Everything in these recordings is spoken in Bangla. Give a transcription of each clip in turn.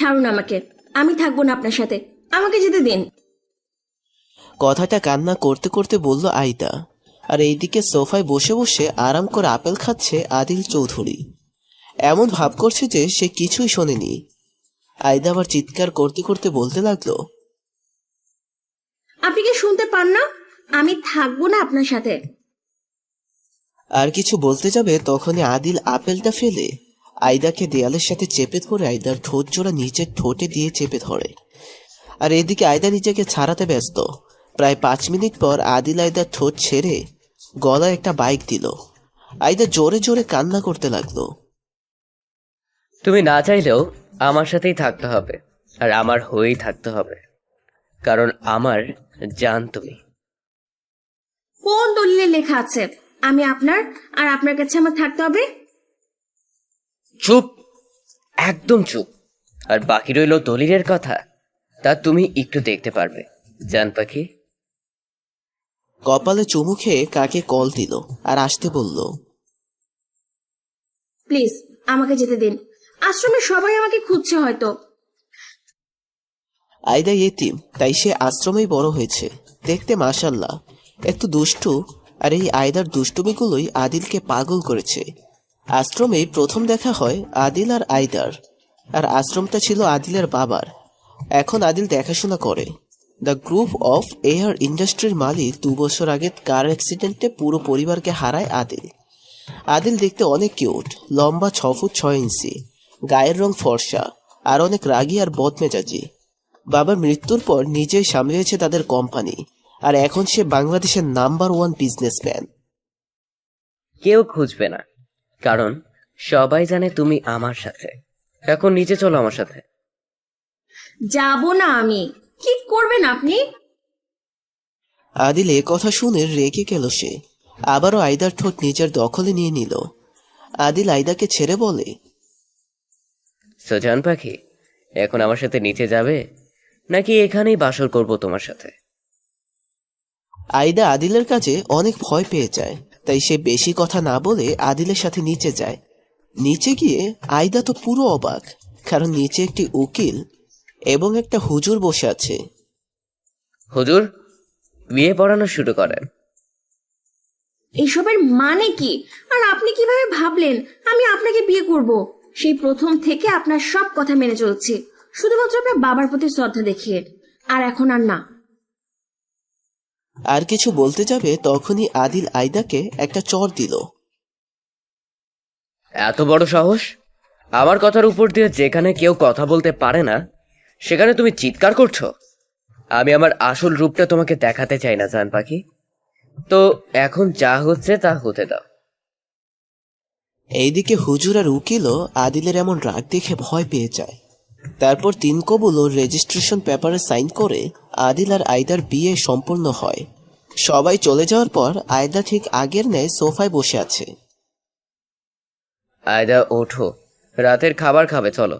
ছাড়ুন আমাকে, আমি থাকবো না আপনার সাথে, আমাকে যেতে দিন। কথাটা কান্না করতে করতে বলল আইদা। আর এইদিকে সোফায় বসে বসে আরাম করে আপেল খাচ্ছে আদিল চৌধুরী। এমন ভাব করছে যে সে কিছুই শোনেনি। আইদা আবার চিৎকার করতে করতে বলতে লাগলো, আপনি কি শুনতে পান না? আমি থাকবো না আপনার সাথে। আর কিছু বলতে যাবে তখনই আদিল আপেলটা ফেলে আইদাকে দেয়ালের সাথে চেপে ধরে আইদার ঠোঁট জোড়া নিচের ঠোঁটে দিয়ে চেপে ধরে। আর এদিকে আয়দা নিজেকে ছাড়াতে ব্যস্ত। প্রায় 5 মিনিট পর আদিল আয়দার ঠোঁট ছেড়ে গলায় একটা বাইক দিল। আয়দা জোরে জোরে কান্না করতে লাগলো। তুমি না চাইলেও আমার সাথেই থাকতে হবে, আর আমার হয়েই থাকতে হবে, কারণ আমার জান তুমি। কোন দলিলে লেখা আছে আমি আপনার, আর আপনার কাছে আমার থাকতে হবে? চুপ, একদম চুপ। আর বাকি রইল দলিলের কথা, তা তুমি একটু দেখতে পারবে জান পাখি। কপালে চুমু খেয়ে কাকে কল দিল আর আসতে বলল। প্লিজ আমাকে যেতে দিন, আশ্রমে সবাই আমাকে খুঁজছে হয়তো। আয়দা ইয়েতিম, তাই সে আশ্রমেই বড় হয়েছে। দেখতে মাশাল্লাহ একটু দুষ্টু, আর এই আয়দার দুষ্টুমিগুলোই আদিলকে পাগল করেছে। আশ্রমেই প্রথম দেখা হয় আদিল আর আয়দার। আর আশ্রমটা ছিল আদিলের বাবার। এখন আদিল দেখাশোনা করে। দ্য গ্রুপ অফ এয়ার ইন্ডাস্ট্রির মালিক 2 বছর আগে কার অ্যাক্সিডেন্টে পুরো পরিবারকে হারায় আদিল। আদিল দেখতে অনেক কিউট, লম্বা 6 ফুট 6 ইঞ্চি, গায়ের রং ফর্সা, আর অনেক রাগী আর বদমেজাজি। বাবার মৃত্যুর পর নিজেই সামলিয়েছে তাদের কোম্পানি, আর এখন সে বাংলাদেশের নাম্বার 1 বিজনেসম্যান। কেউ খুঁজবে না, কারণ সবাই জানে তুমি আমার সাথে। এখন নিচে চলো আমার সাথে। যাব না আমি। কি করবেন আপনি? আদিল এ কথা শুনে রেগে গেল সে। আবারও আয়দার ঠোঁট নিজের দখলে নিয়ে নিল। আদিল আয়দাকে ছেড়ে বলে, জান পাখি, এখন আমার সাথে নিচে যাবে, নাকি এখানেই বাসর করব তোমার সাথে? আয়দা আদিলের কাছে অনেক ভয় পেয়ে যায়, তাই সে বেশি কথা না বলে আদিলের সাথে নিচে যায়। নিচে গিয়ে আয়দা তো পুরো অবাক, কারণ নিচে একটি উকিল এবং একটা হুজুর বসে আছে। হুজুর, বিয়ে পড়ানো শুরু করেন। এসবের মানে কি? আর আপনি কিভাবে ভাবলেন আমি আপনাকে বিয়ে করব? সেই প্রথম থেকে আপনার সব কথা মেনে চলছি, শুধুমাত্র আপনার বাবার প্রতি শ্রদ্ধা দেখিয়ে। আর এখন আর না। আর কিছু বলতে যাবে তখনই আদিল আয়দাকে একটা চড় দিল। এত বড় সাহস! আমার কথার উপর দিয়ে যেখানে কেউ কথা বলতে পারে না, সেখানে তুমি চিৎকার করছো। আমি আমার আসল রূপটা তোমাকে দেখাতে চাই না জান পাখি, তো এখন যা হচ্ছে তা হতে দাও। এইদিকে হুজুর আর উকিলও আদিলের এমন রাগ দেখে ভয় পেয়ে যায়। তারপর 3 কবুল ও রেজিস্ট্রেশন পেপারে সাইন করে আদিল আর আয়দার বিয়ে সম্পূর্ণ হয়। সবাই চলে যাওয়ার পর আয়দা ঠিক আগের ন্যায় সোফায় বসে আছে। আয়দা ওঠো, রাতের খাবার খাবে, চলো।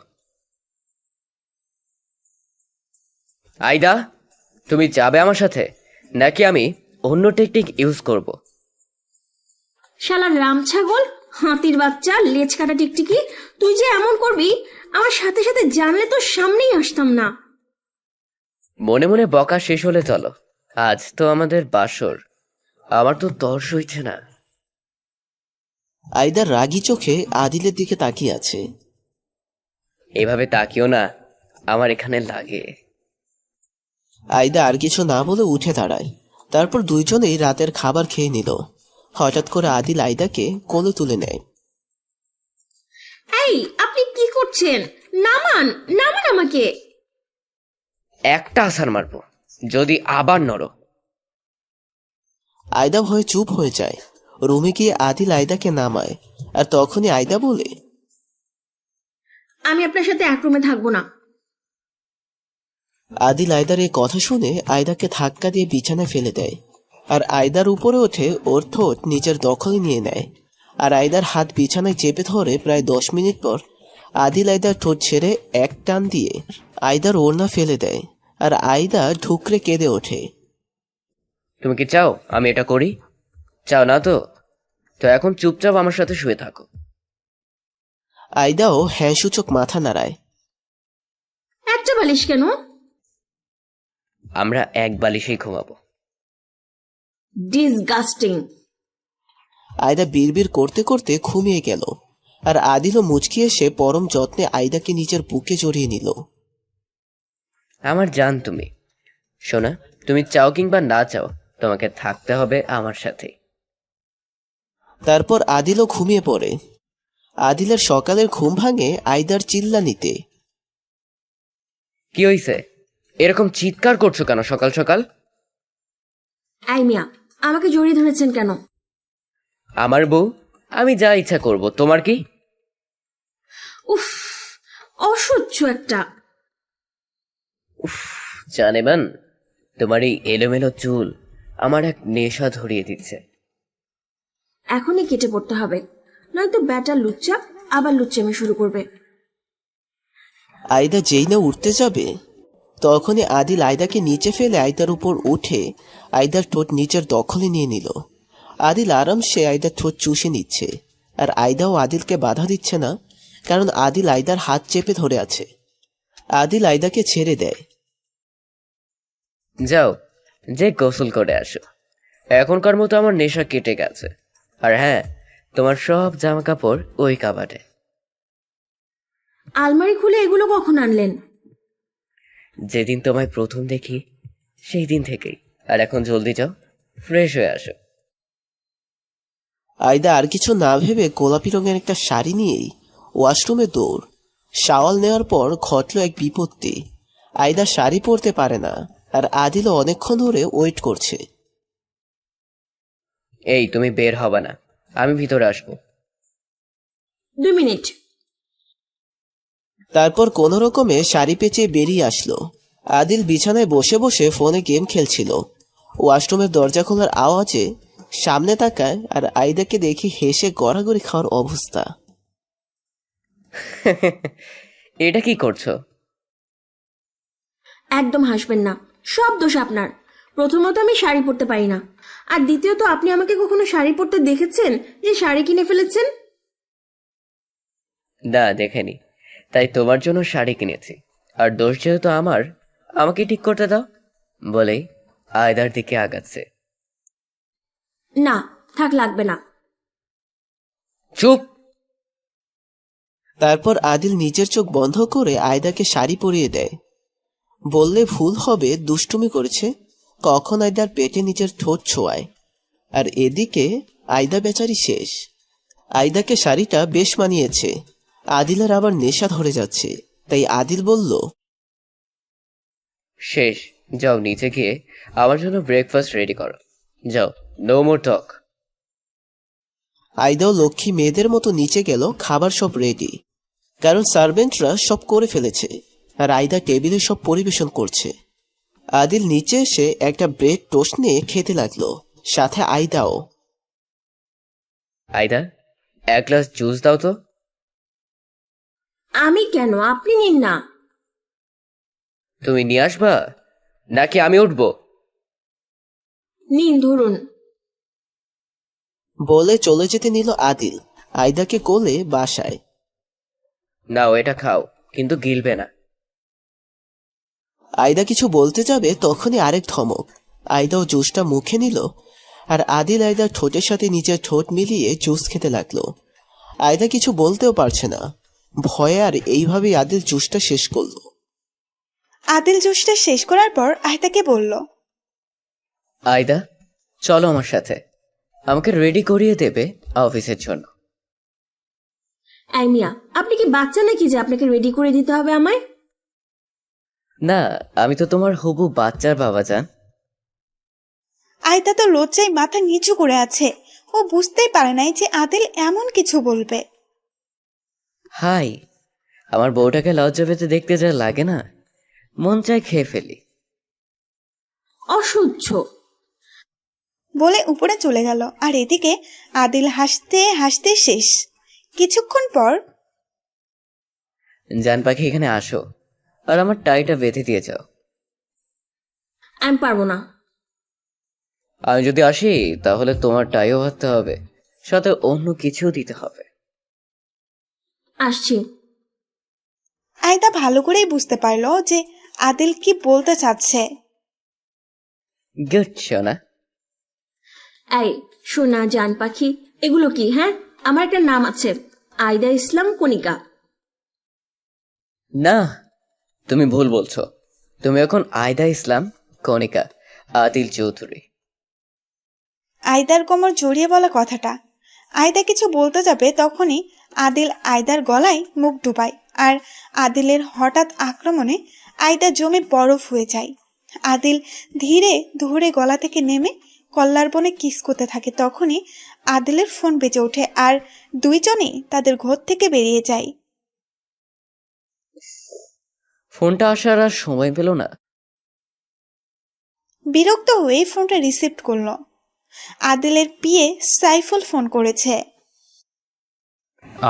আয়দা, তুমি যাবে আমার সাথে, নাকি আমি অন্য টেকনিক ইউজ করব? শালা রাম ছাগল, হাতির বাচ্চা, লেজ কাটা টিকটিকি, তুই যে এমন করবি আমার সাথে সাথে জানলে তো সামনেই আসতাম না। মনে মনে বকা শেষ হলে চলো, আজ তো আমাদের বাসর। আমার তো তর সইছে না। আয়দা রাগী চোখে আদিলের দিকে তাকিয়ে আছে। এভাবে তাকিও না, আমার এখানে লাগে। আয়দা আর কিছু না বলে উঠে দাঁড়ায়। তারপর দুইজনেই রাতের খাবার খেয়ে নিল। হঠাৎ করে আদিল আয়দাকে কোলে তুলে নেয়। এই আপনি কি করছেন? নামান, নামান আমাকে। একটা আছাড় মারবো যদি আবার নড়ো। আয়দা ভয়ে চুপ হয়ে যায়। রুমে গিয়ে আদিল আয়দাকে নামায়, আর তখনই আয়দা বলে, আমি আপনার সাথে এক রুমে থাকবো না। আদিল আয়দার এই কথা শুনে আয়দাকে ধাক্কা দিয়ে বিছানায় ফেলে দেয়, আর আয়দার উপরে ওঠে ওর ঠোঁট নিজের দখলে নিয়ে নেয়। আর আয়দার হাত বিছানায় চেপে ধরে প্রায় 10 মিনিট পর আদিল আয়দার ঠোঁট ছেড়ে এক টান দিয়ে আয়দার ওড়না ফেলে দেয়, আর আয়দা ঠুকরে কেঁদে ওঠে। তুমি কি চাও আমি এটা করি? চাও না তো? তো এখন চুপচাপ আমার সাথে শুয়ে থাকো। আয়দাও হ্যাঁ সূচক মাথা নাড়ায়। চারটে বালিশ কেন? আমরা এক বালিশেই ঘুমাবো। ডিসগাস্টিং। আয়দা বিড়বিড় করতে করতে ঘুমিয়ে গেল, আর আদিলও মুচকি এসে পরম যত্নে আয়দাকে নিজের বুকে জড়িয়ে নিল। আমার জান তুমি। শোনা, তুমি চাও কিংবা না চাও, তোমাকে থাকতে হবে আমার সাথে। তারপর আদিলও ঘুমিয়ে পড়ে। আদিলের সকালের ঘুম ভাঙে আয়দার চিল্লানিতে। কি হইছে? এরকম চিৎকার করছো কেন সকাল সকাল? আই মিয়া, আমাকে জড়িয়ে ধরেছেন কেন? আমার বউ, আমি যা ইচ্ছা করব, তোমার কি? উফ, অসহ্য একটা। জানেবান, তোমার এই এলোমেলো চুল আমার এক নেশা ধরিয়ে দিচ্ছে। এখনই কেটে পড়তে হবে, নয়তো ব্যাটার লুচ্চা আবার লুচ্চামি শুরু করবে। আয়দা যেই না উঠতে যাবে, তখনই আদিল আয়দাকে নিচে ফেলে আয়দার উপর উঠে আয়দার ঠোঁট নিচের দখলে নিয়ে নিল। আদিল আরামসে আয়দার ঠোঁট চুষে নিচ্ছে, আর আয়দাও আদিলকে বাধা দিচ্ছে না, কারণ আদিল আয়দার হাত চেপে ধরে আছে। আদিল আয়দাকে ছেড়ে দেয়। যাও, যে গোসল করে আসো। এখনকার মতো আমার নেশা কেটে গেছে। আর হ্যাঁ, তোমার সব জামা কাপড় ওই কাবাটে। আলমারি খুলে এগুলো কখন আনলেন? যেদিন তোমায় প্রথম দেখি সেই দিন থেকেই। আর এখন জলদি যাও, ফ্রেশ হয়ে আসো। আয়দা আর কিছু না ভেবে গোলাপি রঙের একটা শাড়ি নিয়েই ওয়াশরুমে দৌড়। শাওয়াল নেওয়ার পর ঘটল এক বিপত্তি। আয়দা শাড়ি পরতে পারে না, আর আদিলও অনেকক্ষণ ধরে ওয়েট করছে। এই, তুমি বের হবে না, আমি ভিতরে আসবো। 2 মিনিট। তারপর কোনো রকমে শাড়ি পেঁচিয়ে বেরিয়ে আসলো। আদিল বিছানায় বসে বসে ফোনে গেম খেলছিল। ওয়াশরুমের দরজা খোলার আওয়াজে সামনে তাকায়, আর আয়দাকে দেখে হেসে গড়াগড়ি খাওয়ার অবস্থা। এটা কি করছো? একদম হাসবেন না, সব দোষ আপনার। প্রথমত আমি শাড়ি পরতে পারি না, আর দ্বিতীয়ত আপনি আমাকে কখনো শাড়ি পরতে দেখেছেন যে শাড়ি কিনে ফেলেছেন? না, দেখেনি, তাই তোমার জন্য শাড়ি কিনেছি। আর দোষ যেহেতু আমার, আমাকে ঠিক করতে দাও বলেই আয়দার দিকে আগাচ্ছে। না, থাক, লাগবে না। চুপ! তারপর আদিল নিজের চোখ বন্ধ করে আয়দাকে শাড়ি পরিয়ে দেয়। বললে ভুল হবে, দুষ্টুমি করেছে। কখন আয়দার পেটে নিজের ঠোঁট ছোঁয়ায়, আর এদিকে আয়দা বেচারি শেষ। আয়দাকে শাড়িটা বেশ মানিয়েছে। আদিলের আবার নেশা ধরে যাচ্ছে, তাই আদিল বলল, শেষ, যাও নিচে গিয়ে আমার জন্য ব্রেকফাস্ট রেডি করো। যাও, নো মোর টক। আয়দাও লক্ষ্মী মেয়েদের মতো নিচে গেল। খাবার সব রেডি, কারণ সার্ভেন্টরা সব করে ফেলেছে, আর আয়দা টেবিলে সব পরিবেশন করছে। আদিল নিচে এসে একটা ব্রেড টোস্ট নিয়ে খেতে লাগলো, সাথে আয়দাও। আয়দা, এক গ্লাস জুস দাও তো। আমি কেন, আপনি নিন না। তুমি নিয়ে আসবা নাকি আমি উঠবো? নিন, ধরুন। বলে চলে যেতে নিল আদিল আয়দাকে কোলে বাসায়। নাও, এটা খাও, কিন্তু গিলবে না। আয়দা কিছু বলতে যাবে, তখনই আরেক ধমক। আয়দাও জুসটা মুখে নিল, আর আদিল আয়দার ঠোঁটের সাথে নিজের ঠোঁট মিলিয়ে জুস খেতে লাগলো। আয়দা কিছু বলতেও পারছে না, ভয়ে, আর এইভাবেই আদিল জুসটা শেষ করলো। আদিল জুসটা শেষ করার পর আয়দাকে বলল, আয়দা, চলো আমার সাথে, আমাকে রেডি করিয়ে দেবে অফিসের জন্য। আই মিয়া, আপনি কি বাচ্চা নাকি যে আপনাকে রেডি করে দিতে হবে আমায়? না, আমি তো তোমার হবু বাচ্চার বাবা জান। আয়দা তো লজ্জায় মাথা নিচু করে আছে। ও বুঝতেই পারে নাই যে আদিল এমন কিছু বলবে। হাই, আমার বউটাকে লজ্জা পেতে দেখতে যা লাগে না, মন চায় খেয়ে ফেলি। অসহ্য। বলে উপরে চলে গেল, আর এদিকে আদিল হাসতে হাসতে শেষ। কিছুক্ষণ পর জান পাখি, এখানে আসো, আর আমার টাইটা বেঁধে দিয়ে যাও। আমি পারবো না। আমি যদি আসি তাহলে তোমার টাইও বাঁধতে হবে, সাথে অন্য কিছু দিতে হবে। আসছি। আয়দা ভালো করেই বুঝতে পারলো যে আদিল কি বলতে চাচ্ছে। গুড সোনা। এই সোনা জান পাখি এগুলো কি? হ্যাঁ, আমার একটা নাম আছে, আইদা ইসলাম কণিকা। না, তুমি ভুল বলছো। তুমি এখন আয়দা ইসলাম কণিকা আদিল চৌধুরী। আয়দার কোমর জড়িয়ে বলা কথাটা। আয়দা কিছু বলতে যাবে তখনই আদিল আয়দার গলায় মুখ ডুবায়, আর আদিলের হঠাৎ আক্রমণে আয়দা জমে বরফ হয়ে যায়। আদিল ধীরে ধরে গলা থেকে নেমে কল্লার বনে কিস করতে থাকে। তখনই আদিলের ফোন বেজে ওঠে আর দুইজনই তাদের ঘর থেকে বেরিয়ে যায়। ফোনটা আসার আর সময় পেল না। বিরক্ত হয়ে ফোনটা রিসিভ করলো। আদিলের পিএ সাইফুল ফোন করেছে।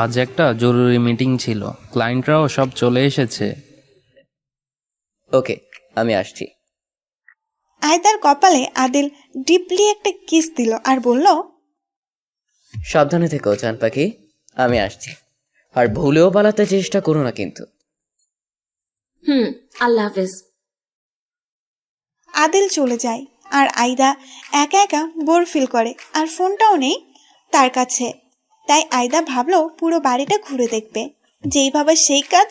আজ একটা জরুরি মিটিং ছিল, ক্লায়েন্টরাও সব চলে এসেছে। ওকে, আমি আসছি। আয়দার কপালে আদিল ডিপলি একটা কিস দিল আর বলল, সাবধানে থেকো চান পাখি, আমি আসছি। আর ভুলেও পালাতে চেষ্টা করো না কিন্তু। আল্লাহ হাফেজ। আদিল চলে যায় আর আয়দা একা একা বোর ফিল করে, আর ফোনটাও নেই তার কাছে। তাই আয়দা ভাবলো পুরো বাড়িটা ঘুরে দেখবে। যেই ভাবে সেই কাজ।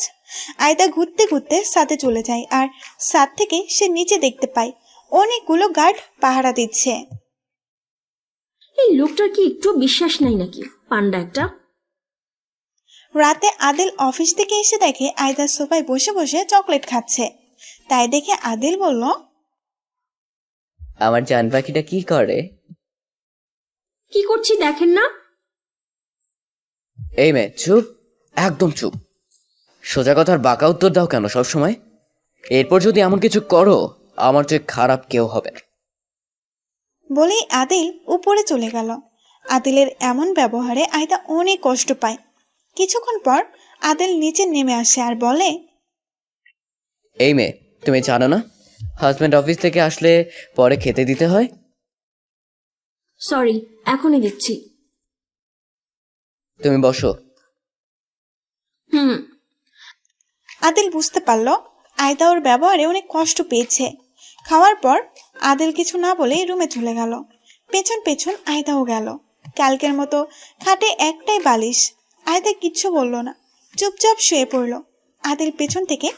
আয়দা ঘুরতে ঘুরতে ছাদে চলে যায় আর ছাদ থেকে সে নিচে দেখতে পায় অনেকগুলো গার্ড পাহারা দিচ্ছে। এই লোকটার কি একটু বিশ্বাস নাই নাকি? পান্ডা একটা। রাতে আদিল অফিস থেকে এসে দেখে আয়দা সোফায় বসে বসে চকলেট খাচ্ছে। তাই দেখে আদিল বলল, আমার জান পাখিটা কি করে? কি করছি দেখেন না? এই মেয়ে চুপ, একদম চুপ। সোজা কথার বাঁকা উত্তর দাও কেন সব সময়? এরপর যদি এমন কিছু করো, আমার চেয়ে খারাপ কেউ হবে না। বলেই আদিল উপরে চলে গেল। আদিলের এমন ব্যবহারে আয়দা অনেক কষ্ট পায়। কিছুক্ষণ পর আদিল নিচে নেমে আসে আর বলে, এই মেয়ে, তুমি জানো না হাজবেন্ড অফিস থেকে আসলে পরে খেতে দিতে হয়? সরি, এখনই দিচ্ছি। তুমি বসো। আদিল বুঝতে পারল আয়দা ওর ব্যবহারে অনেক কষ্ট পেয়েছে। খাওয়ার পর আদিল কিছু না বলে রুমে চলে গেল। পেছন পেছন আয়দাও গেল। কালকের মতো খাটে একটাই বালিশ। আয়দা কিচ্ছু বলল না, চুপচাপ শুয়ে পড়ল। আদিল পেছন থেকে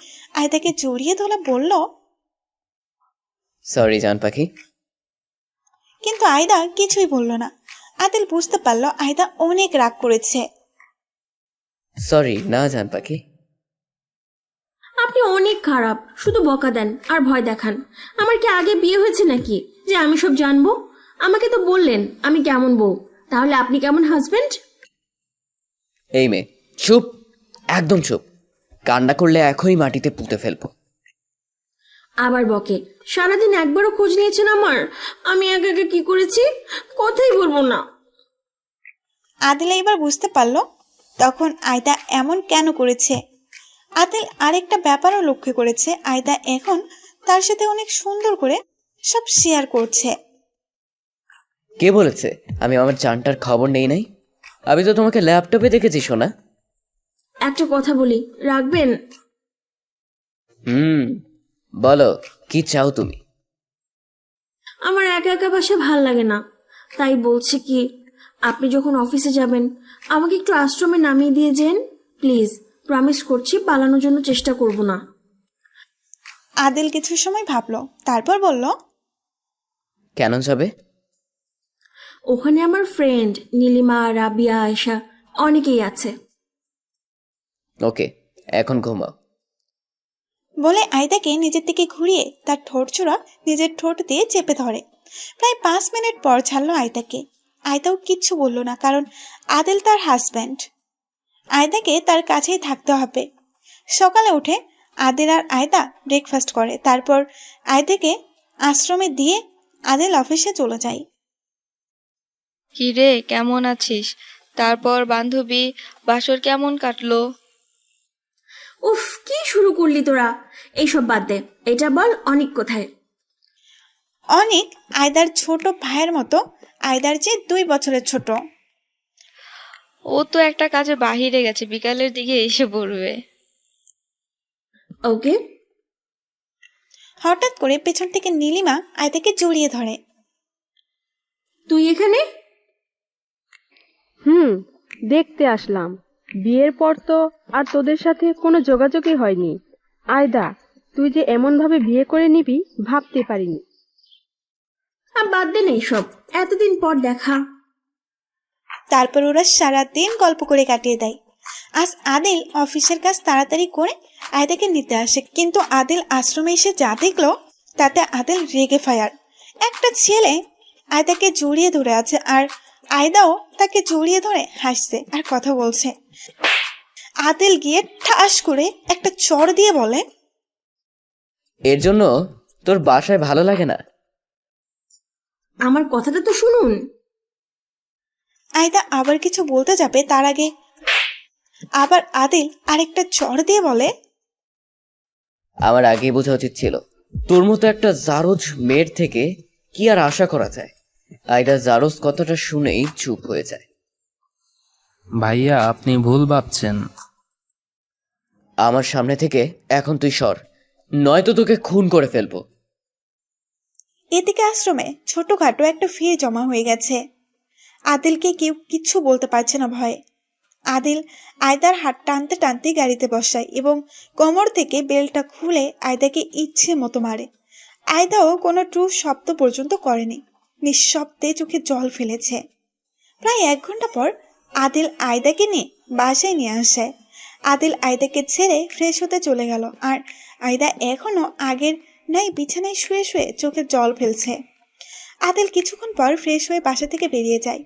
আয়দাকে জড়িয়ে ধরে বলল, সরি জান পাখি। কিন্তু আয়দা কিছুই বলল না। আদিল বুঝতে পারল আয়দা অনেক রাগ করেছে। সরি না জান পাখি। আপনি অনেক খারাপ, শুধু বকা দেন আর ভয় দেখান। আমার কি আগে বিয়ে হয়েছে নাকি যে আমি সব জানবো? আমাকে তো বললেন আমি কেমন বউ, তাহলে আপনি কেমন হাজবেন্ড? এই মেয়ে চুপ, একদম চুপ। কান্না করলে এখনই মাটিতে পুঁতে ফেলবো। আবার বকে। সারাদিন একবারও খোঁজ নিয়েছেন আমার? আমি একা একা কি করেছি? কথাই বলবো না। আদিল এবার বুঝতে পারল তখন আয়দা এমন কেন করেছে। আদিল আরেকটা ব্যাপারও লক্ষ্য করেছে, আয়দা এখন তার সাথে অনেক সুন্দর করে সব শেয়ার করছে। কে বলেছে আমি আমার জানটার খবর নেই নাই? আমি তো তোমাকে ল্যাপটপে দেখেছি শোনা। একটা কথা বলি, রাখবেন? বলো কি চাও তুমি? আমার একা একা বাসা ভাল লাগে না, তাই বলছি কি, আপনি যখন অফিসে যাবেন আমাকে একটু আশ্রমে নামিয়ে দিয়ে যেন প্লিজ। প্রমিস করছি পালানোর জন্য চেষ্টা করব না। আদিল কিছু সময় ভাবলো, তারপর বলল, কেন যাবে? ওখানে আমার ফ্রেন্ড নীলিমা, রাবিয়া, আয়েশা অনেকেই আছে। ওকে, এখন ঘুমাও। বলে আয়দাকে নিজের দিকে ঘুরিয়ে তার ঠোঁট ছোড়া নিজের ঠোঁট দিয়ে চেপে ধরে। প্রায় 5 মিনিট পর ছাড়লো আয়দাকে। আয়দাও কিচ্ছু বলল না, কারণ আদিল তার হাজব্যান্ড। আয়দাকে তার কাছেই থাকতে হবে। সকালে উঠে আদিল আর আয়দা ব্রেকফাস্ট করে, তারপর আয়দাকে আশ্রমে দিয়ে আদিল অফিসে চলে যায়। কি রে, কেমন আছিস? তারপর বান্ধবী বাসর কেমন কাটলো? উফ, কি শুরু করলি তোরা? এইসব বাদ দে, এটা বল অনেক কোথায়? অনেক আয়দার ছোট ভাইয়ের মতো, আয়দার চেয়ে 2 বছরের ছোট। ও তো একটা কাজে বাহিরে গেছে, বিকালের দিকে এসে পড়বে। ওকে। হঠাৎ করে পেছন থেকে নীলিমা আয়তাকে জড়িয়ে ধরে। তুই এখানে? দেখতে আসলাম। বিয়ের পর তো আর তোদের সাথে কোনো যোগাযোগই হয়নি। আয়দা, তুই যে এমন ভাবে বিয়ে করে নিবি ভাবতে পারিনি। বাদ দে না এইসব, এতদিন পর দেখা। তারপর ওরা সারাদিন গল্প করে কাটিয়ে দেয়। আজ আদিল অফিসের কাজ তাড়াতাড়ি করে আয়দাকে নিতে আসে, কিন্তু আদিল আশ্রমে এসে যা দেখলো তাতে আদিল রেগে ফায়ার। একটা ছেলে আয়দাকে জড়িয়ে ধরে আছে, আর আয়দাও তাকে জড়িয়ে ধরে হাসছে আর কথা বলছে। আদিল গিয়ে ঠাস করে একটা চড় দিয়ে বলে, এর জন্য তোর বাসায় ভালো লাগে না? আমার কথাটা তো শুনুন। আয়দা আবার কিছু বলতে যাবে, তার আগে আবার আদিল আরেকটা চড় দিয়ে বলে, আমার আগেই বোঝা উচিত ছিল। তোর মতো একটা জারজ মেয়ের থেকে কি আর আশা করা যায়? আয়দা জারজ কথাটা শুনেই চুপ হয়ে যায়। ভাইয়া আপনি ভুল ভাবছেন। আমার সামনে থেকে এখন তুই সর, নয়তো তোকে খুন করে ফেলবো। এদিকে আশ্রমে ছোটখাটো একটা ভিড় জমা হয়ে গেছে। আদিলকে কেউ কিচ্ছু বলতে পারছে না ভয়ে। আদিল আয়দার হাত টানতে টানতে গাড়িতে বসায় এবং কোমর থেকে বেল্টটা খুলে আয়দাকে ইচ্ছে মতো মারে। আয়দাও কোনো ট্রু শব্দ পর্যন্ত করেনি, নিঃশব্দে চোখে জল ফেলেছে। প্রায় 1 ঘন্টা পর আদিল আয়দাকে নিয়ে বাসায় নিয়ে আসে। আদিল আয়দাকে ছেড়ে ফ্রেশ হতে চলে গেল, আর আয়দা এখনো আগের নাই বিছানায় শুয়ে শুয়ে চোখে জল ফেলছে। আদিল কিছুক্ষণ পর ফ্রেশ হয়ে বাসা থেকে বেরিয়ে যায়।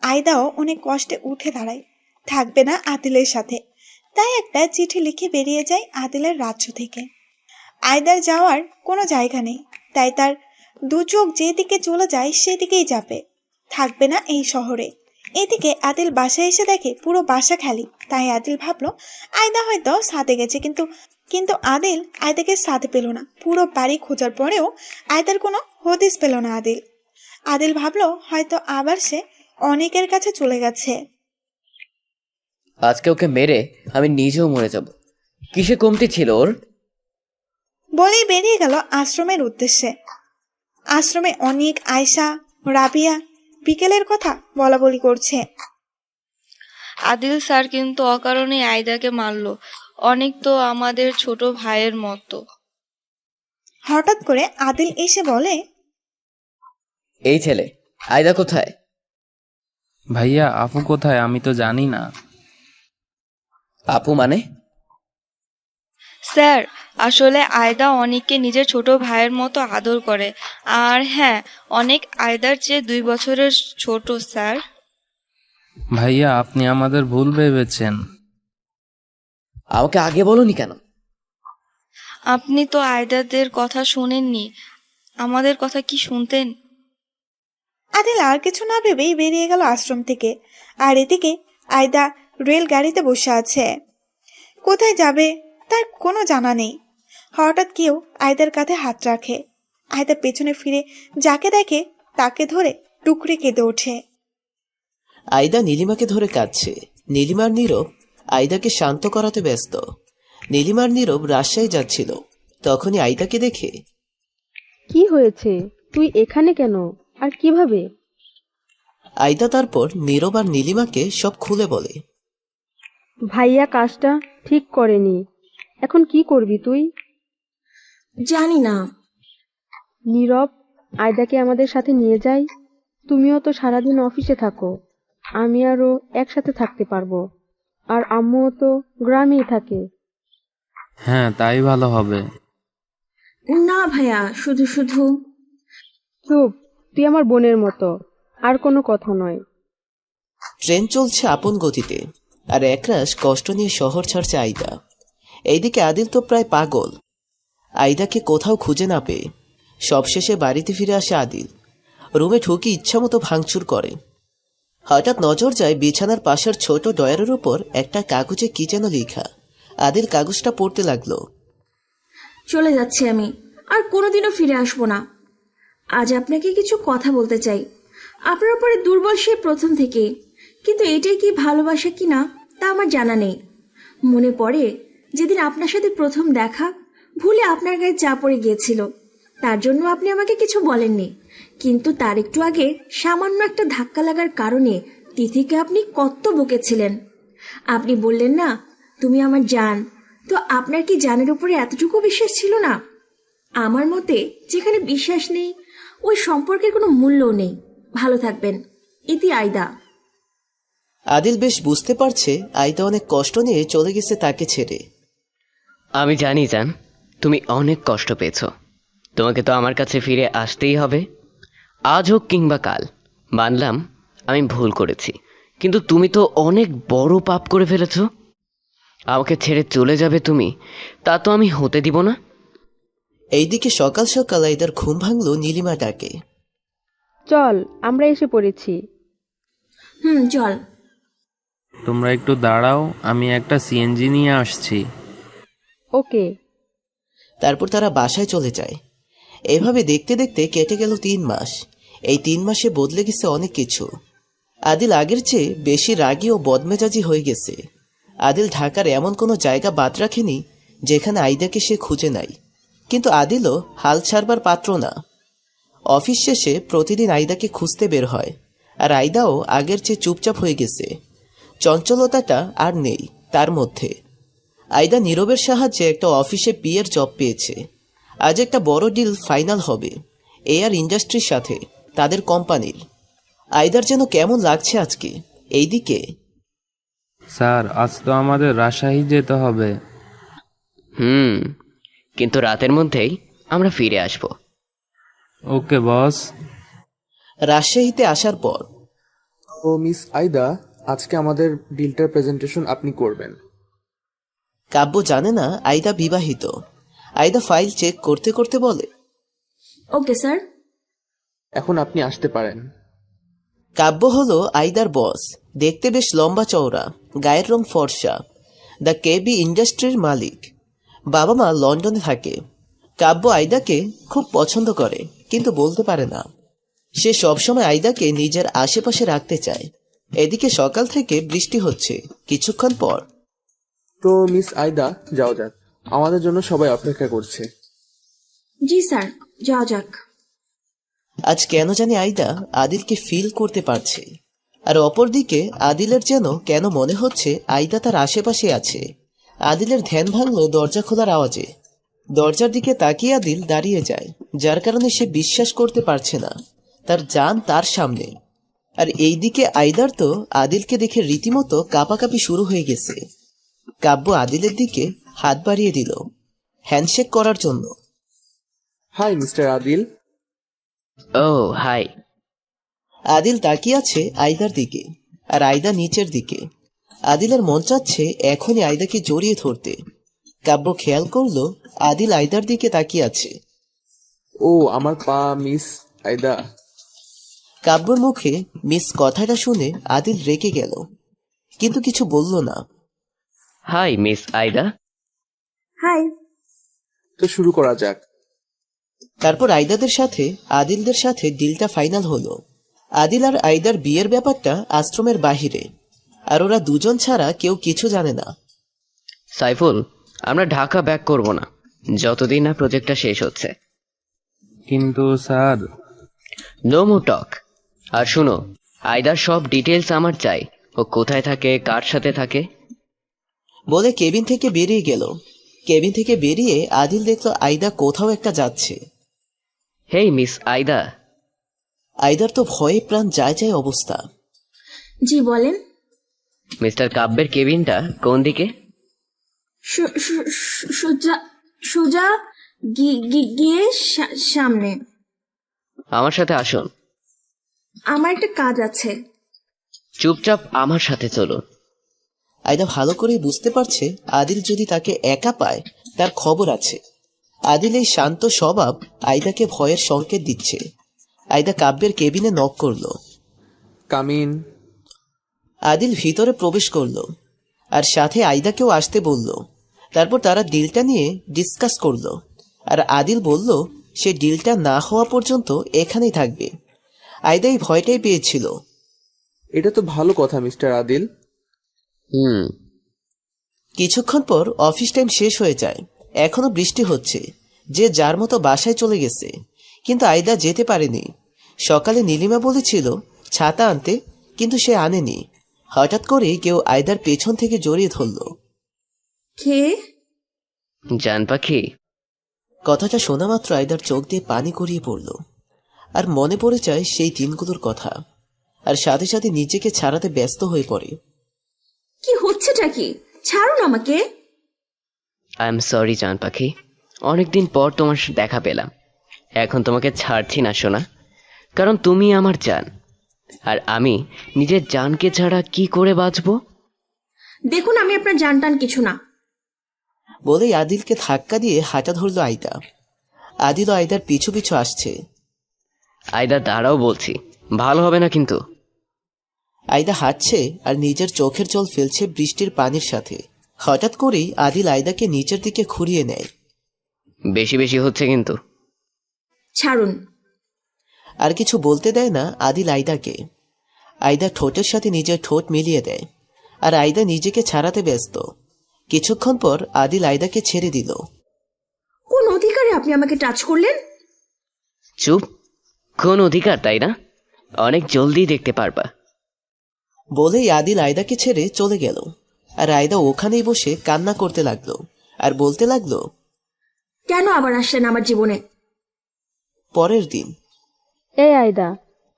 আয়দাও অনেক কষ্টে উঠে দাঁড়ায়, থাকবে না আদিলের সাথে, তাই একটা চিঠি লিখে বেরিয়ে যায় আদিলের রাজ্য থেকে। আয়দার যাওয়ার কোনো জায়গা নেই, তাই তার 2 চোখ যেদিকে চলে যায় সেদিকেই যাবে, থাকবে না এই শহরে। এদিকে আদিল বাসায় এসে দেখে পুরো বাসা খালি, তাই আদিল ভাবলো আয়দা হয়তো ছাদে গেছে, কিন্তু আদিল আয়দাকে ছাদে পেল না। পুরো বাড়ি খোঁজার পরেও আয়দার কোনো হদিস পেল না আদিল ভাবলো হয়তো আবার সে অনেকের কাছে চলে গেছে। আজকে ওকে মেরে আমি নিজেও মরে যাব। কিসে কমতি ছিল ওর? বলেই বেরিয়ে গেল আশ্রমের উদ্দেশ্যে। আশ্রমে অনেক, আয়শা, রাবিয়া বিকেলের কথা বলা বলি করছে। আদিল স্যার কিন্তু অকারণে আয়দাকে মারলো। অনেক তো আমাদের ছোট ভাইয়ের মতো। হঠাৎ করে আদিল এসে বলে, এই ছেলে আয়দা কোথায়? ভাইয়া আপু কোথায় আমি তো জানি না। আপু মানে? স্যার আসলে আয়দা অনেককে নিজের ছোট ভাইয়ের মতো আদর করে। আর হ্যাঁ, অনেক আয়দার চেয়ে 2 বছরের ছোট স্যার। ভাইয়া আপনি আমাদের ভুল ভেবেছেন। আমাকে আগে বলোনি কেন? আপনি তো আয়দাদের কথা শুনেননি, আমাদের কথা কি শুনতেন? আদিল আর কিছু না ভেবেই বেরিয়ে গেল আশ্রম থেকে। আর এদিকে আয়দা রেল গাড়িতে বসে আছে, কোথায় যাবে তার কোনো জানা নেই। হঠাৎ কেউ আয়দার কাঁধে হাত রাখে। আয়দা পেছনে ফিরে যাকে দেখে তাকে ধরে টুকরে কেঁদে ওঠে। আয়দা নীলিমাকে ধরে কাঁদছে। নীলিমার নীরব আয়দাকে শান্ত করাতে ব্যস্ত। নীলিমার নীরব রাজশাহী যাচ্ছিল, তখনই আয়দাকে দেখে, কি হয়েছে? তুই এখানে কেন আর কিভাবে? আয়দা তারপর নীরব আর নীলিমাকে সব খুলে বলে। ভাইয়া কাজটা ঠিক করেনি, এখন কি করবি তুই? জানি না। নীরব, আয়দাকে আমাদের সাথে নিয়ে যাই। তুমিও তো সারাদিন অফিসে থাকো, আমি আরো একসাথে থাকতে পারবো। আর আম্মুও তো গ্রামেই থাকে। হ্যাঁ তাই ভালো হবে। না ভাইয়া, শুধু শুধু। চুপ, তুই আমার বোনের মতো, আর কোনো কথা নয়। ট্রেন চলছে আপন গতিতে, আর একরাশ কষ্ট নিয়ে শহর ছাড়ছে আয়দা। এইদিকে আদিল তো প্রায় পাগল, আয়দাকে কোথাও খুঁজে না পেয়ে। সবশেষে বাড়িতে ফিরে আসে আদিল। রুমে ঢুকে ইচ্ছামতো ভাঙচুর করে। হঠাৎ নজর যায় বিছানার পাশের ছোট ডয়ারের উপর একটা কাগজে কি যেন লেখা। আদিল কাগজটা পড়তে লাগলো। চলে যাচ্ছি আমি, আর কোনোদিনও ফিরে আসবো না। আজ আপনাকে কিছু কথা বলতে চাই। আপনার উপরে দুর্বল সেই প্রথম থেকেই, কিন্তু এটাই কি ভালোবাসা কিনা তা আমার জানা নেই। মনে পড়ে যেদিন আপনার সাথে প্রথম দেখা ভুলে আপনার গায়ে চা পড়ে গিয়েছিল, তার জন্য আপনি আমাকে কিছু বলেননি। কিন্তু তার একটু আগে সামান্য একটা ধাক্কা লাগার কারণে তিথিকে আপনি কত বকেছিলেন। আপনি বললেন না, তুমি আমার জান। তো আপনার কি জানের উপরে এতটুকু বিশ্বাস ছিল না? আমার মতে যেখানে বিশ্বাস নেই ওই সম্পর্কের কোনো মূল্যও নেই। ভালো থাকবেন। ইতি আয়দা। আদিল বেশ বুঝতে পারছে আয়দা অনেক কষ্ট নিয়ে চলে গেছে তাকে ছেড়ে। আমি জানি জান, তুমি অনেক কষ্ট পেয়েছো। তোমাকে তো আমার কাছে ফিরে আসতেই হবে, আজ হোক কিংবা কাল। মানলাম আমি ভুল করেছি, কিন্তু তুমি তো অনেক বড় পাপ করে ফেলেছো। আমাকে ছেড়ে চলে যাবে তুমি, তা তো আমি হতে দিব না। এইদিকে সকাল সকাল আয়দার ঘুম ভাঙল নীলিমা ডাকে। চল, আমরা এসে পড়েছি। চল। তোমরা একটু দাঁড়াও, আমি একটা সিএনজি নিয়ে আসছি। ওকে। তারপর তারা বাসায় চলে যায়। এভাবে দেখতে দেখতে কেটে গেল 3 মাস। এই 3 মাসে বদলে গেছে অনেক কিছু। আদিল আগের চেয়ে বেশি রাগী ও বদমেজাজি হয়ে গেছে। আদিল ঢাকার এমন কোনো জায়গা বাদ রাখেনি যেখানে আয়দাকে সে খুঁজে নাই। কিন্তু আদিলও হাল ছাড়বার পাত্র না। অফিস শেষে প্রতিদিন আয়দাকে খুঁজতে বের হয়। আর আয়দাও আগের চেয়ে চুপচাপ হয়ে গেছে। চঞ্চলতাটা আর নেই তার মধ্যে। আয়দা নীরবের সাহায্যে একটা অফিসে পিএর জব পেয়েছে। আজ একটা বড় ডিল ফাইনাল হবে এয়ার ইন্ডাস্ট্রির সাথে, তাদের কোম্পানির। আয়দার যেন কেমন লাগছে আজকে। এইদিকে স্যার, আজ তো আমাদের রাজশাহী যেতে হবে। কিন্তু রাতের মধ্যেই আমরা ফিরে আসব। ওকে বস। রাজশাহীতে আসার পর ও মিস আইদা, আজকে আমাদের ডিলটার প্রেজেন্টেশন আপনি করবেন। কাব্য জানে না আয়দা বিবাহিত। আয়দা ফাইল চেক করতে করতে বলে, ওকে স্যার। এখন আপনি আসতে পারেন। কাব্য হলো আয়দার বস। দেখতে বেশ লম্বা চওড়া, গায়ের রং ফর্সা। দ্য কেবি ইন্ডাস্ট্রির মালিক। বাবা মা লন্ডনে থাকে। কাব্য আয়দাকে খুব পছন্দ করে, কিন্তু বলতে পারে না। সে সবসময় আয়দাকে নিজের আশেপাশে রাখতে চায়। এদিকে সকাল থেকে বৃষ্টি হচ্ছে। কিছুক্ষণ পর তো মিস আইদা, যাও যাক, আমাদের জন্য সবাই অপেক্ষা করছে। জি স্যার, যাওয়া যাক। আজ কেন জানি আয়দা আদিলকে ফিল করতে পারছে। আর অপরদিকে আদিলের যেন কেন মনে হচ্ছে আয়দা তার আশেপাশে আছে। আদিলের ধ্যান ভাঙল দরজা খোলার আওয়াজে। দরজার দিকে তাকিয়ে আদিল দাঁড়িয়ে যায়, যার কারণে সে বিশ্বাস করতে পারছে না তার জান তার সামনে। আর এইদিকে আয়দার তো আদিলকে দেখে রীতিমতো কাঁপাকাঁপি শুরু হয়ে গেছে। কাব্য আদিলের দিকে হাত বাড়িয়ে দিল হ্যান্ডশেক করার জন্য। Hi mister Adil. Oh hi. Adil তাকিয়ে আছে আয়দার দিকে, আর আয়দা নিচের দিকে। আদিলের মন চাচ্ছে এখনই আয়দাকে জড়িয়ে ধরতে। কাব্য খেয়াল করলো আদিল আয়দার দিকে তাকিয়ে আছে। ও আমার পা মিস আইদা। কাব্যর মুখে মিস কথাটা শুনে আদিল রেগে গেল, কিন্তু কিছু বলল না। Hi miss Aida. হাই। তো শুরু করা যাক। তারপর আয়দাদের সাথে আদিলদের সাথে ডিলটা ফাইনাল হলো। আদিল আর আয়দার বিয়ের ব্যাপারটা আশ্রমের বাহিরে, আর ওরা দুজন ছাড়া কেউ কিছু জানে না। সাইফুল, আমরা ঢাকা ব্যাক করব না যতদিন না প্রজেক্টটা শেষ হচ্ছে। কিন্তু স্যার। নো মোর টক। আর শুনো, আয়দার সব ডিটেলস আমার চাই। ও কোথায় থাকে, কার সাথে থাকে। বলে কেবিন থেকে বেরিয়ে গেল। কেবিন থেকে বেরিয়ে আদিল দেখলো আয়দা কোথাও একটা যাচ্ছে। হেই মিস আয়দা। আয়দার তো ভয়ে প্রাণ যায় যায় অবস্থা। জি বলেন। মিস্টার কাব্যের কেবিনটা কোন দিকে? সোজা সোজা গিয়ে সামনে। আমার সাথে আসুন। আমার একটা কাজ আছে। চুপচাপ আমার সাথে চলুন। আয়দা ভালো করেই বুঝতে পারছে আদিল যদি তাকে একা পায় তার খবর আছে। আদিল এই শান্ত স্বভাব আয়দাকে ভয়ের সংকেত দিচ্ছে। আয়দা কাব্যের কেবিনে নক করলো। কামিন। আদিল ভিতরে প্রবেশ করলো, আর সাথে আয়দাকেও আসতে বলল। তারপর তারা ডিলটা নিয়ে ডিসকাস করলো। আর আদিল বলল সে ডিলটা না হওয়া পর্যন্ত এখানেই থাকবে। আয়দা এই ভয়টাই পেয়েছিল। এটা তো ভালো কথা মিস্টার আদিল। কিছুক্ষণ পর অফিস টাইম শেষ হয়ে যায়। এখনো বৃষ্টি হচ্ছে, যে যার মতো বাসায় চলে গেছে, কিন্তু আয়দা যেতে পারেনি। সকালে নীলিমা বলেছিল ছাতা আনতে, কিন্তু সে আনেনি। হঠাৎ করে কেউ আয়দার পেছন থেকে জড়িয়ে ধরল। কে? জান পাখি। কথাটা শোনা মাত্র আয়দার চোখ দিয়ে পানি গড়িয়ে পড়ল, আর মনে পড়ে যায় সেই দিনগুলোর কথা, আর সাথে সাথে নিজেকে ছাড়াতে ব্যস্ত হয়ে পড়ে। কি হচ্ছেটা কি? ছাড়ুন আমাকে। আই এম সরি জান পাখি, অনেকদিন পর তোমার সাথে দেখা পেলাম। এখন তোমাকে ছাড়ছি না সোনা, কারণ তুমি আমার জান, আর আমি নিজের জানকে ছাড়া কি করে বাঁচবো। দেখুন, আমি আপনার জানটান কিছু না। বলেই আদিলকে ধাক্কা দিয়ে হাঁটা ধরল আয়দা। আদিল আয়দার পিছু পিছু আসছে। আয়দা দাঁড়াও বলছি, ভালো হবে না কিন্তু। আয়দা হাঁটছে আর নিজের চোখের জল ফেলছে বৃষ্টির পানির সাথে। হঠাৎ করেই আদিল আয়দাকে নিচের দিকে ঘুরিয়ে নেয়। বেশি বেশি হচ্ছে কিন্তু। ছাড়ুন। আর কিছু বলতে দেয় না আদিল আয়দাকে। আয়দা ঠোঁটের সাথে নিজের ঠোঁট মিলিয়ে দেয়, আর আয়দা নিজেকে ছাড়াতে ব্যস্ত। কিছুক্ষণ পর আদিল আয়দাকে ছেড়ে দিল। কোন অধিকারে আপনি আমাকে টাচ করলেন? চুপ। কোন অধিকার, তাই না? অনেক জলদি দেখতে পারবা। বলেই আদিল আয়দাকে ছেড়ে চলে গেল, আর আয়দা ওখানেই বসে কান্না করতে লাগলো আর বলতে লাগলো, কেন আবার আসলেন আমার জীবনে? পরের দিন। এই আয়দা,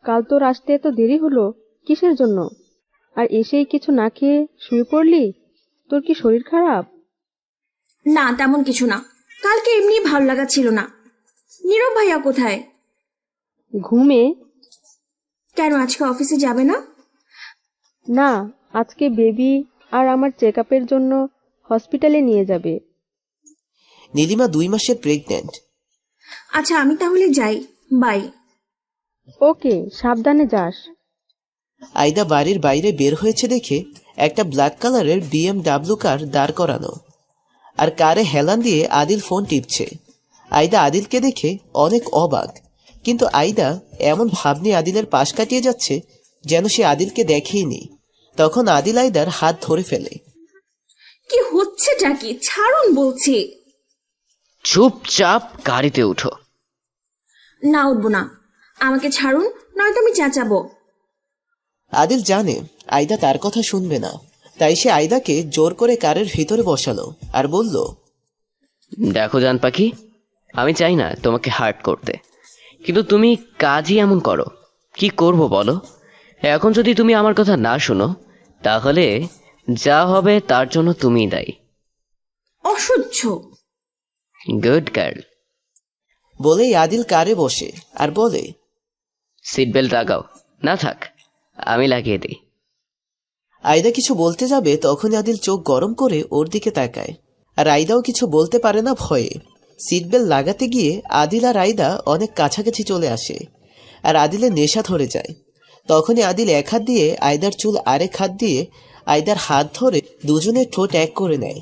কাল তোর আসতে এত দেরি হলো কিসের জন্য? আর এসেই কিছু না খেয়ে শুয়ে পড়লি? তোর কি শরীর খারাপ? না, তেমন কিছু না। কালকে এমনি ভালো লাগা ছিল না। নীরব ভাইয়া কোথায়? ঘুমে। কেন আজকে অফিসে যাবে না? না, আজকে বেবি আর আমার চেক আপের জন্য হসপিটালে নিয়ে যাবে। নীলিমা 2 মাসের প্রেগন্যান্ট। আচ্ছা, আমি তাহলে যাই। বাই। ওকে, সাবধানে যাস। আয়দা বাড়ির বাইরে বের হয়েছে দেখে একটা ব্ল্যাক কালারের BMW কার দাঁড় করানো, আর কারে হেলান দিয়ে আদিল ফোন টিপছে। আয়দা আদিলকে দেখে অনেক অবাক, কিন্তু আয়দা এমন ভাব নিয়ে আদিলের পাশ কাটিয়ে যাচ্ছে যেন সে আদিলকে দেখেইনি। তখন আদিল আয়দার হাত ধরে ফেলে। কি হচ্ছেটা কি? ছাড়ুন বলছি। চুপচাপ গাড়িতে উঠো। না, উঠবো না। আমাকে ছাড়ুন, নয়তো আমি চেঁচাবো। আদিল জানে আয়দা তার কথা শুনবে না, তাই সে আয়দাকে জোর করে কারের ভিতরে বসালো আর বলল, দেখো জান পাখি, আমি চাই না তোমাকে হার্ট করতে, কিন্তু তুমি কাজই এমন করো। কি করব বলো? এখন যদি তুমি আমার কথা না শোনো, তাহলে যা হবে তার জন্য তুমিই দায়ী। অসহ্য। Good girl. বলেই আদিল কারে বসে আর বলে, সিট বেল্ট লাগাও। না থাক, আমি লাগিয়ে দিই। আয়দা কিছু বলতে যাবে তখনই আদিল চোখ গরম করে ওর দিকে তাকায়, আর আয়দাও কিছু বলতে পারে না ভয়ে। সিট বেল্ট লাগাতে গিয়ে আদিল আর আয়দা অনেক কাছাকাছি চলে আসে, আর আদিলের নেশা ধরে যায়। তখনই আদিল এক হাত দিয়ে আয়দার চুল আরেক হাত দিয়ে আয়দার হাত ধরে দুজনের ঠোঁট এক করে নেয়।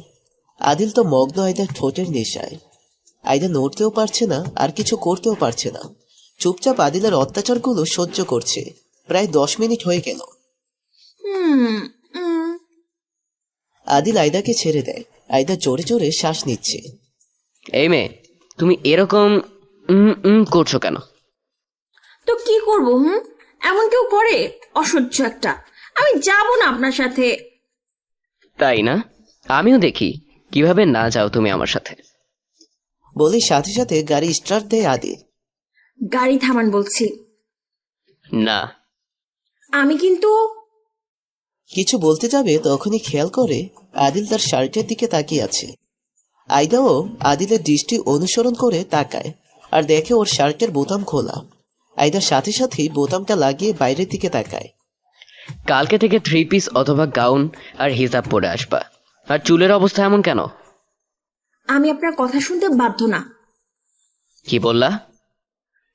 আদিল তো মগ্ন আয়দার ঠোঁটের নেশায়। আয়দা নড়তেও পারছে না আর কিছু করতেও পারছে না, চুপচাপ আদিলের অত্যাচারগুলো সহ্য করছে। প্রায় 10 মিনিট হয়ে গেল। আদিল আয়দাকে ছেড়ে দেয়। আয়দা জোরে জোরে শ্বাস নিচ্ছে। এই মেয়ে, তুমি এরকম করছো কেন? তো কি করব? এমন কেউ করে? অসহ্য একটা। আমি যাব না আপনার সাথে। তাই না? আমিও দেখি কিভাবে না যাও তুমি আমার সাথে। বলে সাথে সাথে গাড়ি স্টার্ট দেয় আদিল। গাড়ি থামান বলছি। না। আমি কিন্তু। কিছু বলতে যাবে তখনই খেয়াল করে আদিল তার শার্টের দিকে তাকিয়ে আছে। আয়দাও আদিলের দৃষ্টি অনুসরণ করে তাকায় আর দেখে ওর শার্টের বোতাম খোলা। আয়দার সাথে সাথেই বোতামটা লাগিয়ে বাইরের দিকে তাকায়। কালকে থেকে 3 পিস অথবা গাউন আর হিজাব পরে আসবা। আর চুলের অবস্থা এমন কেন? আমি আপনার কথা শুনতে বাধ্য না। কি বললা?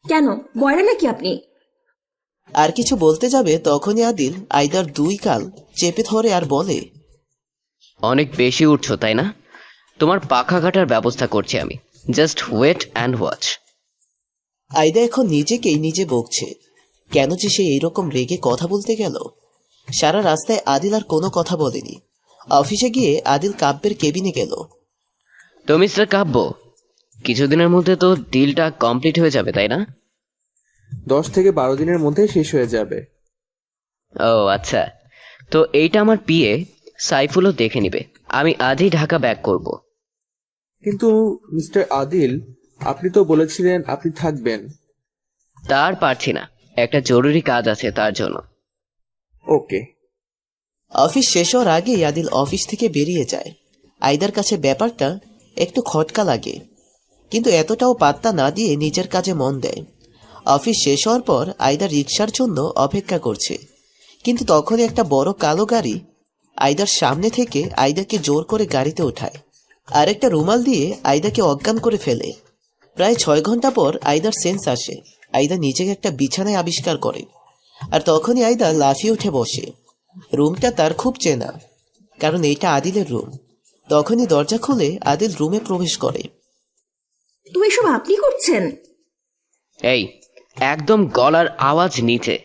কেন, বয়রা নাকি আপনি? আর কিছু বলতে যাবে তখনই আদিল আয়দার 2 গাল চেপে ধরে আর বলে, অনেক বেশি উঠছো তাই না? তোমার পাখা কাটার ব্যবস্থা করছি আমি। Just wait and watch. Aida এখন নিজেকেই নিজে বকছে, কেন যে সে এইরকম রেগে কথা বলতে গেল। সারা রাস্তায় আদিল আর কোনো কথা বলেনি, অফিসে গিয়ে আদিল কাব্যের কেবিনে গেল। তো মিস্টার কাব্য, কিছুদিনের মধ্যে তো ডিলটা কমপ্লিট হয়ে যাবে, তাই না? 10 থেকে 12 দিনের মধ্যে শেষ হয়ে যাবে। ও আচ্ছা, তো এইটা আমার পিএ সাইফুলও দেখে নিবে। আমি আজই ঢাকা ব্যাক করব। কিন্তু মিস্টার আদিল, আপনি তো বলেছিলেন আপনি থাকবেন। তার পারছি না, একটা জরুরি কাজ আছে তার জন্য। ওকে। অফিস শেষ হওয়ার আগেই আদিল অফিস থেকে বেরিয়ে যায়। আইদার কাছে ব্যাপারটা একটু খটকা লাগে, কিন্তু এতটাও পাত্তা না দিয়ে নিজের কাজে মন দেয়। অফিস শেষ হওয়ার পর আইদা রিকশার জন্য অপেক্ষা করছে, কিন্তু তখনই একটা বড় কালো গাড়ি আইদার সামনে থেকে আইদাকে জোর করে গাড়িতে ওঠায়, আর একটা রুমাল দিয়ে আইদাকে অজ্ঞান করে ফেলে। প্রায় 6 ঘন্টা পর আইদার সেন্স আসে। আইদা নিজেকে একটা বিছানায় আবিষ্কার করে, আর তখনই আইদা লাফিয়ে উঠে বসে। রুমটা তার খুব চেনা, কারণ এইটা আদিলের রুম। তখনই দরজা খুলে আদিল রুমে প্রবেশ করে। তুমি এসব আপনি করছেন? এই, একদম গলার আওয়াজ নিচে।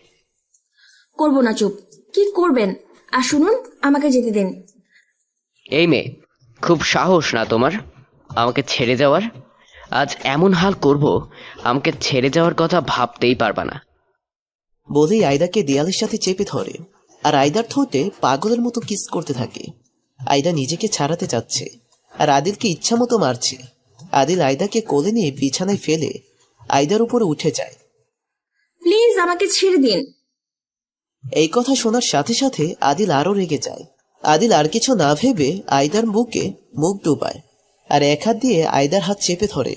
করবো না, চুপ। কি করবেন? আর শুনুন, আমাকে যেতে দিন। এই মেয়ে, খুব সাহস না তোমার আমাকে ছেড়ে যাওয়ার? আজ এমন হাল করব, আমাকে ছেড়ে যাওয়ার কথা ভাবতেই পারবা না। বলেই আইদাকে দেয়ালের সাথে চেপে ধরে, আর আইদার ঠোঁটে পাগলের মতো কিস করতে থাকে। আইদা নিজেকে ছাড়াতে চাচ্ছে, আর আদিলকে ইচ্ছা মতো মারছে। আদিল আইদাকে কোলে নিয়ে বিছানায় ফেলে আইদার উপরে উঠে যায়। প্লিজ আমাকে ছেড়ে দিন। এই কথা শোনার সাথে সাথে আদিল আরো রেগে যায়। আদিল আর কিছু না ভেবে আইদার বুকে মুখ ডুবায়, আর এক হাত দিয়ে আইদার হাত চেপে ধরে।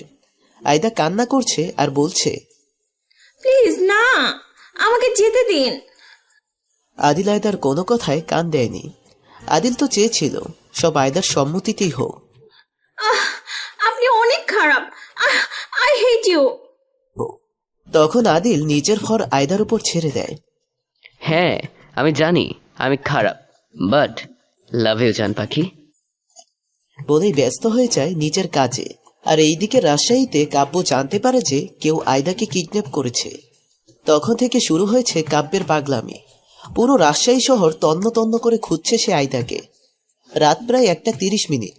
আইদা কান্না করছে আর বলছে, প্লিজ না, আমাকে যেতে দিন। আদিল আয়দার কোনো কথায় কান দেয়নি। আদিল তো চেয়েছিল সব আয়দার সম্মতিতেই হোক। আপনি অনেক খারাপ। I hate you. তখন আদিল নিজের ভর আয়দার উপর ছেড়ে দেয়। হ্যাঁ, আমি জানি আমি খারাপ, বাট লাভ ইউ জান পাখি। বলেই ব্যস্ত হয়ে যায় নিজের কাজে। আর এইদিকে রাজশাহীতে কাব্য জানতে পারে যে কেউ আয়দাকে কিডন্যাপ করেছে। তখন থেকে শুরু হয়েছে কাব্যের পাগলামি। পুরো রাজশাহী শহর তন্ন তন্ন করে খুঁজছে সে আয়দাকে। রাত প্রায় 1:30।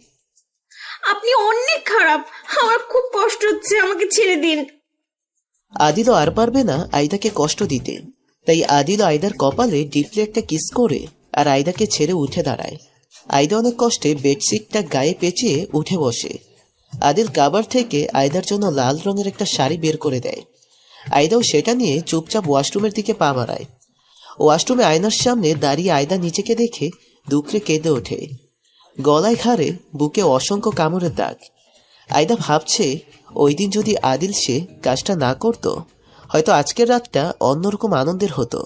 আপনি অনেক খারাপ, আমার খুব কষ্ট হচ্ছে, আমাকে ছেড়ে দিন। আদিলও আর পারবে না আয়দাকে কষ্ট দিতে, তাই আদিল আয়দার কপালে ডিপলি একটা কিস করে আর আয়দাকে ছেড়ে উঠে দাঁড়ায়। আয়দা অনেক কষ্টে বেডশিটটা গায়ে পেঁচিয়ে উঠে বসে। আদিল কাবার থেকে আয়দার জন্য লাল রঙের একটা শাড়ি বের করে দেয়। আয়দাও সেটা নিয়ে চুপচাপ ওয়াশরুমের দিকে পা বাড়ায়। ওয়াশরুমে আয়নার সামনে দাঁড়িয়ে আয়দা নিজেকে দেখে দুঃখে কেঁদে ওঠে। গলায় ঘাড়ে বুকে অসংখ্য কামড়ের দাগ। আয়দা ভাবছে ওই দিন যদি আদিল সে কাজটা না করত, হয়তো আজকের রাতটা অন্যরকম আনন্দের হতো।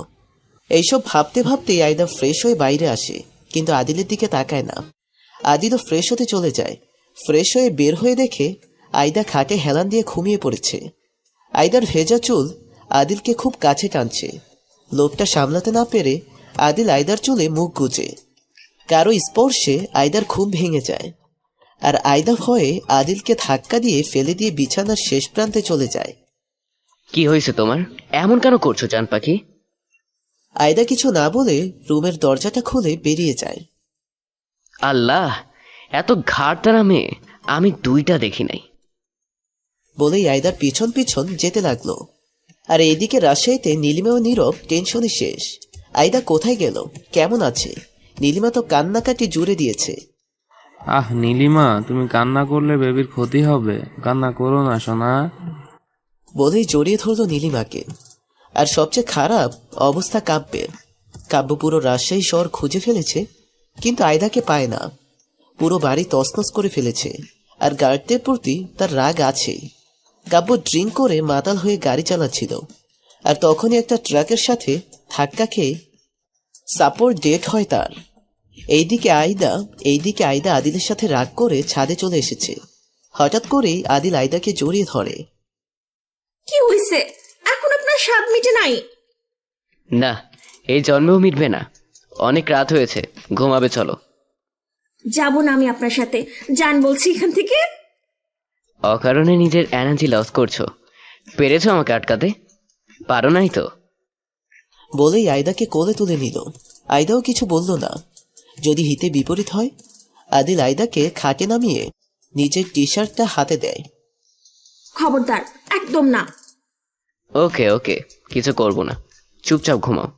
এইসব ভাবতে ভাবতেই আয়দা ফ্রেশ হয়ে বাইরে আসে, কিন্তু আদিলের দিকে তাকায় না। আদিলও ফ্রেশ হতে চলে যায়। ফ্রেশ হয়ে বের হয়ে দেখে আয়দা খাটে হেলান দিয়ে ঘুমিয়ে পড়েছে। আয়দার ভেজা চুল আদিলকে খুব কাছে টানছে। লোকটা সামলাতে না পেরে আদিল আয়দার চুলে মুখ গুজে। কারো স্পর্শে আয়দার ঘুম ভেঙে যায়, আর আয়দা ভয়ে আদিলকে ধাক্কা দিয়ে ফেলে দিয়ে বিছানার শেষ প্রান্তে চলে যায়। কি হয়েছে তোমার? এমন কেন করছো জান পাখি? আয়দা কিছু না বলে রুমের দরজাটা খুলে বেরিয়ে যায়। আল্লাহ, এত ঘাড়তারা মেয়ে আমি 2টা দেখি নাই। বলেই আয়দার পিছন পিছন যেতে লাগলো। আর এইদিকে রাজশাহীতে নীলিমা ও নীরব টেনশনে শেষ। আয়দা কোথায় গেল, কেমন আছে? নীলিমা তো কান্নাকাটি জুড়ে দিয়েছে। আহ নীলিমা, তুমি কান্না করলে বেবির ক্ষতি হবে, কান্না করো না সোনা। বলেই জড়িয়ে ধরলো নীলিমাকে। আর সবচেয়ে খারাপ অবস্থা কাব্যের। কাব্য পুরো রাজশাহী শহর খুঁজে ফেলেছে, কিন্তু আয়দাকে পায় না। পুরো বাড়ি তছনছ করে ফেলেছে, আর গার্ডদের প্রতি তার রাগ আছেই। কাব্য ড্রিঙ্ক করে মাতাল হয়ে গাড়ি চালাচ্ছিল, আর তখনই একটা ট্রাকের সাথে ধাক্কা খেয়ে সাপোর্ট ডেট হয় তার। এইদিকে আয়দা আদিলের সাথে রাগ করে ছাদে চলে এসেছে। হঠাৎ করেই আদিল আয়দাকে জড়িয়ে ধরে। কি হয়েছে? এখন আপনার স্বাদ মিটে নাই? না, এই জন্মেও মিটবে না। অনেক রাত হয়েছে, ঘুমাবে, চলো। যাব না আমি আপনার সাথে, যান বলছি এখান থেকে। অকারণে নিজের এনার্জি লস করছো। পেরেছো আমাকে আটকাতে? পারো নাই তো। বলেই আয়দাকে কোলে তুলে নিল। আয়দাও কিছু বলল না। যদি হিতে বিপরীত হয়? আদিল আয়দাকে খাটে নামিয়ে নিজের টি শার্টটা হাতে দেয়। খবরদার, একদম না। ওকে ওকে, কিছু করব না, চুপচাপ ঘুমাও।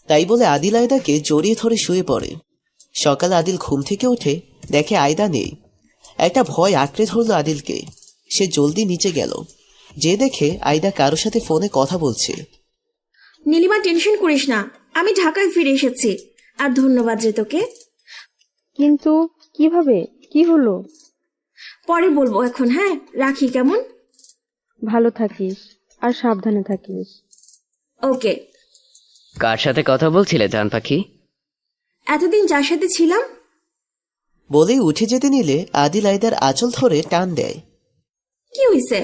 তাই বলে আদিল আয়দাকে জড়িয়ে ধরে শুয়ে পড়ে। সকালে আদিল ঘুম থেকে উঠে দেখে আয়দা নেই। একটা ভয় আঁকড়ে ধরল আদিলকে। সে জলদি নিচে গেল, যে দেখে আয়দা কারোর সাথে ফোনে কথা বলছে। নীলিমা, টেনশন করিস না, আমি ঢাকায় ফিরে এসেছি। আর ধন্যবাদ রে তোকে। কিন্তু কিভাবে, কি হলো? পরে বলবো, এখন হ্যাঁ রাখি, কেমন? ভালো থাকিস আর সাবধানে থাকিস। ওকে। কার সাথে কথা বলছিলে জান পাখি? এতদিন যার সাথে ছিলাম। বলেই উঠে যেতে নিলে আদিল আয়দার আঁচল ধরে টান দেয়। কি হইছে?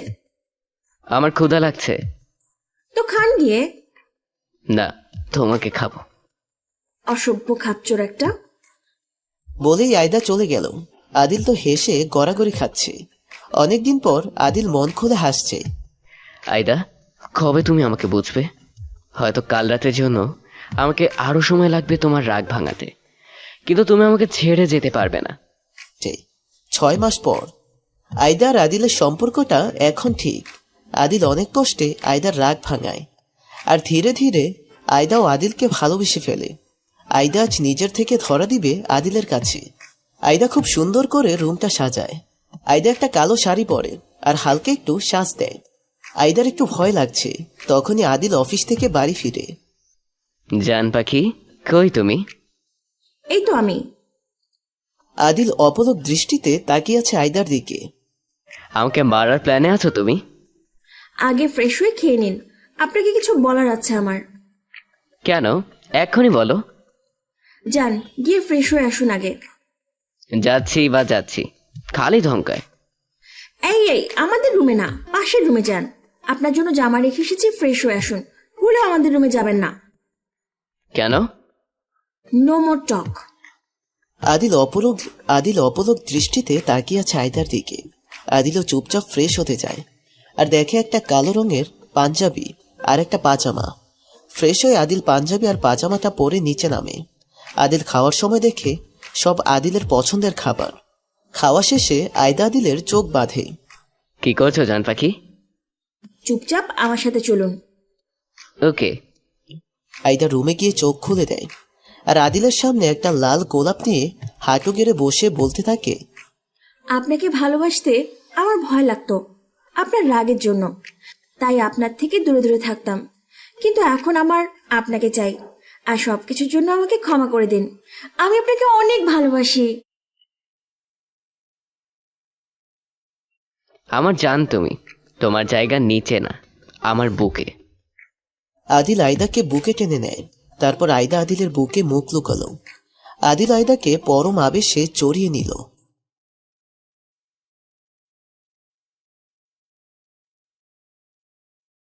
আমার ক্ষুধা লাগছে। তো খান গিয়ে। না, তোমাকে খাবো। অসভ্য খাচ্চর একটা। বলেই আয়দা চলে গেল। আদিল তো হেসে গড়াগড়ি খাচ্ছে। অনেকদিন পর আদিল মন খুলে হাসছে। আয়দা, কবে তুমি আমাকে বুঝবে? হয়তো কাল রাতের জন্য আমাকে আরো সময় লাগবে তোমার রাগ ভাঙাতে, কিন্তু তুমি আমাকে ছেড়ে যেতে পারবে না। 6 মাস পর আয়দা আর আদিলের সম্পর্কটা এখন ঠিক। আদিল অনেক কষ্টে আয়দার রাগ ভাঙায়, আর ধীরে ধীরে আয়দাও আদিলকে ভালোবেসে ফেলে। আয়দা আজ নিজের থেকে ধরা দিবে আদিলের কাছে। আয়দা খুব সুন্দর করে রুমটা সাজায়। আয়দা একটা কালো শাড়ি পরে আর হালকা একটু সাজ দেয়। আয়দার একটু ভয় লাগছে। তখনই আদিল অফিস থেকে বাড়ি ফিরে। জান পাখি, কই তুমি? এই তো আমি। আদিল অপলক দৃষ্টিতে তাকিয়ে আছে আয়দার দিকে। আমাকে মারার প্ল্যানে আছো তুমি? আগে ফ্রেশ হয়ে খেয়ে নিন, আপনাকে কিছু বলার আছে আমার। কেন, এক্ষুনি বলো। যান, গিয়ে ফ্রেশ হয়ে আসুন আগে। যাচ্ছি, খালি ধমকায়। এই আমাদের রুমে না, পাশের রুমে যান। আপনার জন্য জামা রেখে এসেছি, ফ্রেশ হয়ে আসুন। ভুলেও আমাদের রুমে যাবেন না। কেন? নো মোর টক। আদিল অপলক দৃষ্টিতে তাকিয়ে আছে আয়দার দিকে। আদিলও চুপচাপ ফ্রেশ হতে যায় আর দেখে একটা কালো রঙের পাঞ্জাবি আর একটা পাজামা। ফ্রেশ হয়ে আদিল পাঞ্জাবি আর পাজামাটা পরে নিচে নামে। আদিল খাওয়ার সময় দেখে সব আদিলের পছন্দের খাবার। খাওয়া শেষে আয়দা আদিলের চোখ বাঁধে। কি করছো জান পাখি? চুপচাপ আমার সাথে চলুন। ওকে। আয়দা রুমে গিয়ে চোখ খুলে দেয় আর আদিলের সামনে একটা লাল গোলাপ নিয়ে হাঁটু গেড়ে বসে বলতে থাকে, আপনাকে ভালোবাসতে আমার ভয় লাগতো আপনার রাগের জন্য, তাই আপনার থেকে দূরে দূরে থাকতাম। কিন্তু এখন আমার আপনাকে চাই, আর সবকিছুর জন্য আমাকে ক্ষমা করে দিন। আমি আপনাকে অনেক ভালোবাসি। আমার জান তুমি, তোমার জায়গা নিচে না, আমার বুকে। আদিল আয়দাকে বুকে টেনে নেয়। তারপর আয়দা আদিলের বুকে মুখ লুকালো। আদিল আয়দাকে পরম আবেশে চড়িয়ে নিল।